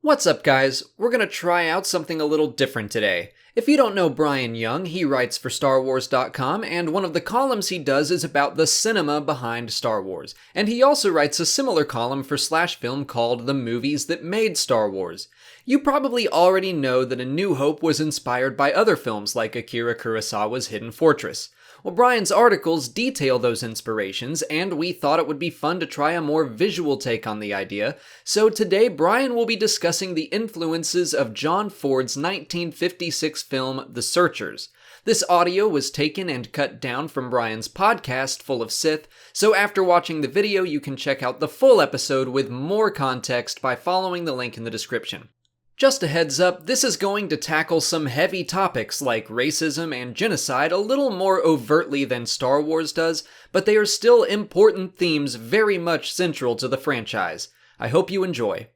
What's up, guys? We're gonna try out something a little different today. If you don't know Bryan Young, he writes for StarWars.com, and one of the columns he does is about the cinema behind Star Wars. And he also writes a similar column for Slash Film called The Movies That Made Star Wars. You probably already know that A New Hope was inspired by other films like Akira Kurosawa's Hidden Fortress. Well, Bryan's articles detail those inspirations, and we thought it would be fun to try a more visual take on the idea, so today Bryan will be discussing the influences of John Ford's 1956 film The Searchers. This audio was taken and cut down from Bryan's podcast, Full of Sith, so after watching the video you can check out the full episode with more context by following the link in the description. Just a heads up, this is going to tackle some heavy topics like racism and genocide a little more overtly than Star Wars does, but they are still important themes very much central to the franchise. I hope you enjoy.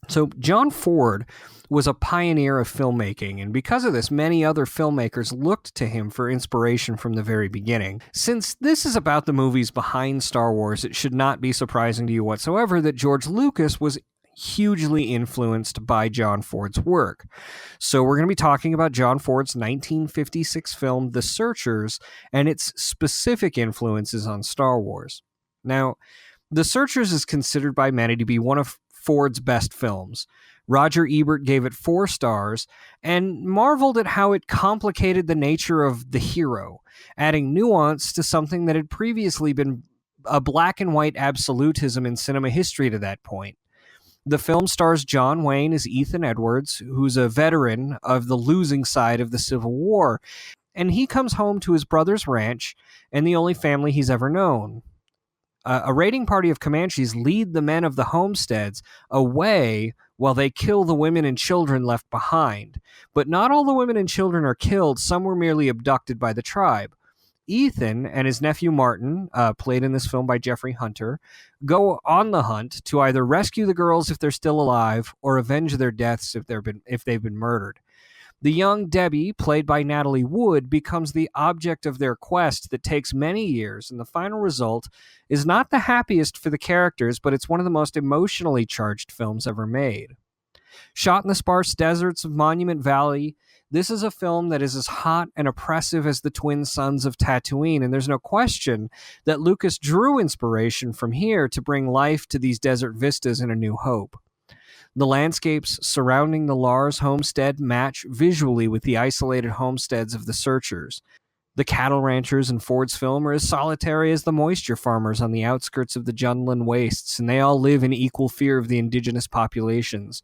So John Ford was a pioneer of filmmaking, and because of this, many other filmmakers looked to him for inspiration from the very beginning. Since this is about the movies behind Star Wars, it should not be surprising to you whatsoever that George Lucas was hugely influenced by John Ford's work. So we're going to be talking about John Ford's 1956 film, The Searchers, and its specific influences on Star Wars. Now, The Searchers is considered by many to be one of Ford's best films. Roger Ebert gave it 4 stars and marveled at how it complicated the nature of the hero, adding nuance to something that had previously been a black and white absolutism in cinema history to that point. The film stars John Wayne as Ethan Edwards, who's a veteran of the losing side of the Civil War, and he comes home to his brother's ranch and the only family he's ever known. A raiding party of Comanches lead the men of the homesteads away while they kill the women and children left behind. But not all the women and children are killed, some were merely abducted by the tribe. Ethan and his nephew Martin, played in this film by Jeffrey Hunter, go on the hunt to either rescue the girls if they're still alive or avenge their deaths if they've been murdered. The young Debbie, played by Natalie Wood, becomes the object of their quest that takes many years, and the final result is not the happiest for the characters, but it's one of the most emotionally charged films ever made. Shot in the sparse deserts of Monument Valley, this is a film that is as hot and oppressive as the twin suns of Tatooine, and there's no question that Lucas drew inspiration from here to bring life to these desert vistas in A New Hope. The landscapes surrounding the Lars homestead match visually with the isolated homesteads of the Searchers. The cattle ranchers in Ford's film are as solitary as the moisture farmers on the outskirts of the Junlin wastes, and they all live in equal fear of the indigenous populations.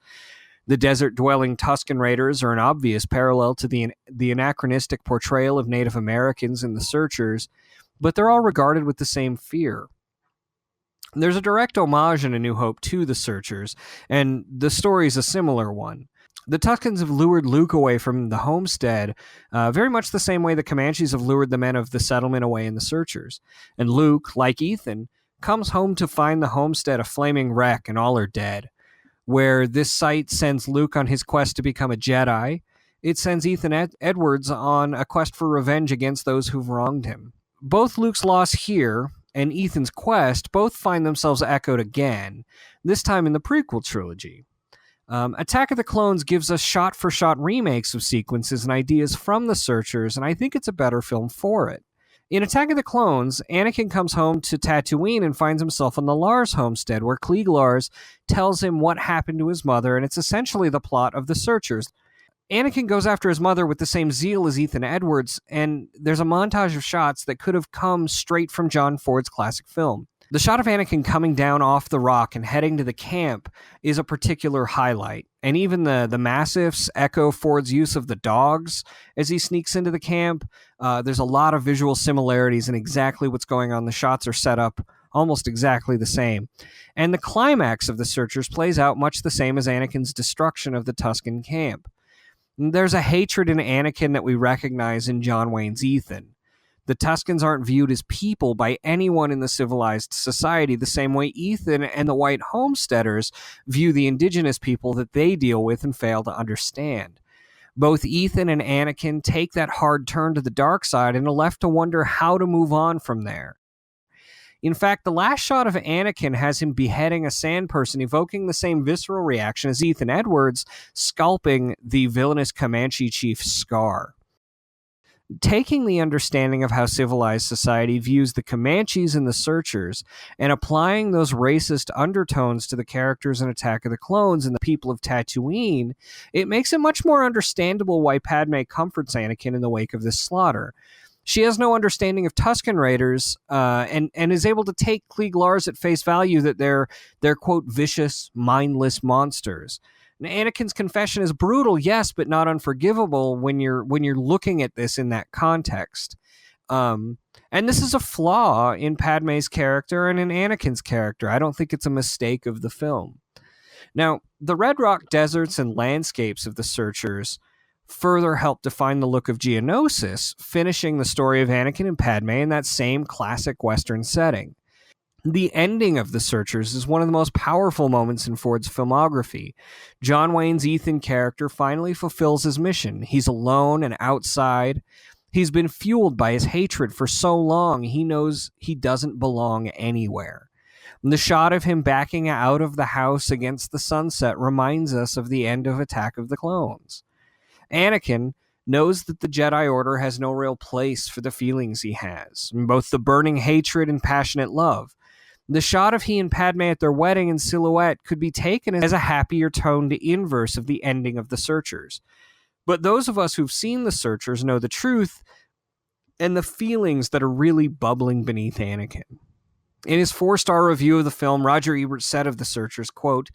The desert-dwelling Tusken Raiders are an obvious parallel to the anachronistic portrayal of Native Americans in The Searchers, but they're all regarded with the same fear. There's a direct homage in A New Hope to The Searchers, and the story's a similar one. The Tuskens have lured Luke away from the homestead, very much the same way the Comanches have lured the men of the settlement away in The Searchers. And Luke, like Ethan, comes home to find the homestead a flaming wreck and all are dead. Where this site sends Luke on his quest to become a Jedi, it sends Ethan Edwards on a quest for revenge against those who've wronged him. Both Luke's loss here and Ethan's quest both find themselves echoed again, this time in the prequel trilogy. Attack of the Clones gives us shot-for-shot remakes of sequences and ideas from The Searchers, and I think it's a better film for it. In Attack of the Clones, Anakin comes home to Tatooine and finds himself on the Lars homestead, where Klieg Lars tells him what happened to his mother, and it's essentially the plot of The Searchers. Anakin goes after his mother with the same zeal as Ethan Edwards, and there's a montage of shots that could have come straight from John Ford's classic film. The shot of Anakin coming down off the rock and heading to the camp is a particular highlight, and even the Massifs echo Ford's use of the dogs as he sneaks into the camp. There's a lot of visual similarities in exactly what's going on. The shots are set up almost exactly the same. And the climax of The Searchers plays out much the same as Anakin's destruction of the Tusken camp. There's a hatred in Anakin that we recognize in John Wayne's Ethan. The Tuskens aren't viewed as people by anyone in the civilized society the same way Ethan and the white homesteaders view the indigenous people that they deal with and fail to understand. Both Ethan and Anakin take that hard turn to the dark side and are left to wonder how to move on from there. In fact, the last shot of Anakin has him beheading a sand person, evoking the same visceral reaction as Ethan Edwards scalping the villainous Comanche chief Scar. Taking the understanding of how civilized society views the Comanches and the Searchers and applying those racist undertones to the characters in Attack of the Clones and the people of Tatooine, it makes it much more understandable why Padme comforts Anakin in the wake of this slaughter. She has no understanding of Tusken Raiders and is able to take Klieg Lars at face value that they're quote, vicious, mindless monsters. Now, Anakin's confession is brutal, yes, but not unforgivable when you're looking at this in that context. And this is a flaw in Padme's character and in Anakin's character. I don't think it's a mistake of the film. Now, the Red Rock deserts and landscapes of the Searchers further help define the look of Geonosis, finishing the story of Anakin and Padme in that same classic Western setting. The ending of The Searchers is one of the most powerful moments in Ford's filmography. John Wayne's Ethan character finally fulfills his mission. He's alone and outside. He's been fueled by his hatred for so long, he knows he doesn't belong anywhere. And the shot of him backing out of the house against the sunset reminds us of the end of Attack of the Clones. Anakin knows that the Jedi Order has no real place for the feelings he has, both the burning hatred and passionate love. The shot of he and Padme at their wedding in silhouette could be taken as a happier toned inverse of the ending of The Searchers. But those of us who've seen The Searchers know the truth and the feelings that are really bubbling beneath Anakin. In his 4-star review of the film, Roger Ebert said of The Searchers, quote,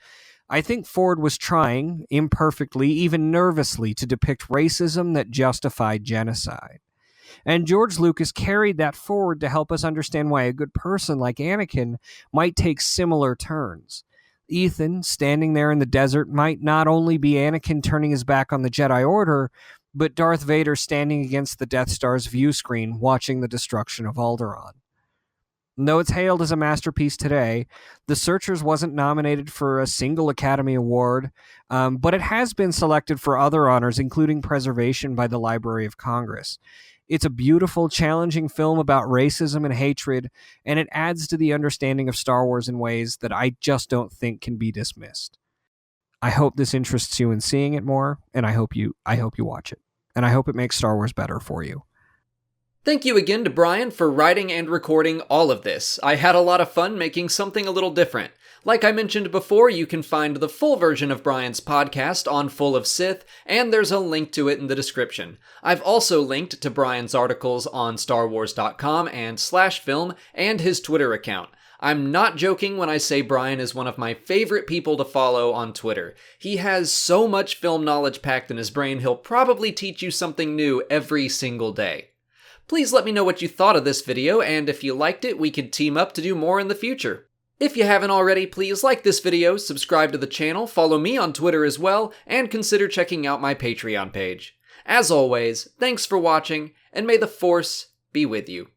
"I think Ford was trying, imperfectly, even nervously, to depict racism that justified genocide. And George Lucas carried that forward to help us understand why a good person like Anakin might take similar turns. Ethan, standing there in the desert, might not only be Anakin turning his back on the Jedi Order, but Darth Vader standing against the Death Star's view screen, watching the destruction of Alderaan. Though it's hailed as a masterpiece today, The Searchers wasn't nominated for a single Academy Award, but it has been selected for other honors, including preservation by the Library of Congress. It's a beautiful, challenging film about racism and hatred, and it adds to the understanding of Star Wars in ways that I just don't think can be dismissed. I hope this interests you in seeing it more, and I hope you watch it. And I hope it makes Star Wars better for you. Thank you again to Bryan for writing and recording all of this. I had a lot of fun making something a little different. Like I mentioned before, you can find the full version of Bryan's podcast on Full of Sith, and there's a link to it in the description. I've also linked to Bryan's articles on StarWars.com and /film and his Twitter account. I'm not joking when I say Bryan is one of my favorite people to follow on Twitter. He has so much film knowledge packed in his brain, he'll probably teach you something new every single day. Please let me know what you thought of this video, and if you liked it, we could team up to do more in the future. If you haven't already, please like this video, subscribe to the channel, follow me on Twitter as well, and consider checking out my Patreon page. As always, thanks for watching, and may the Force be with you.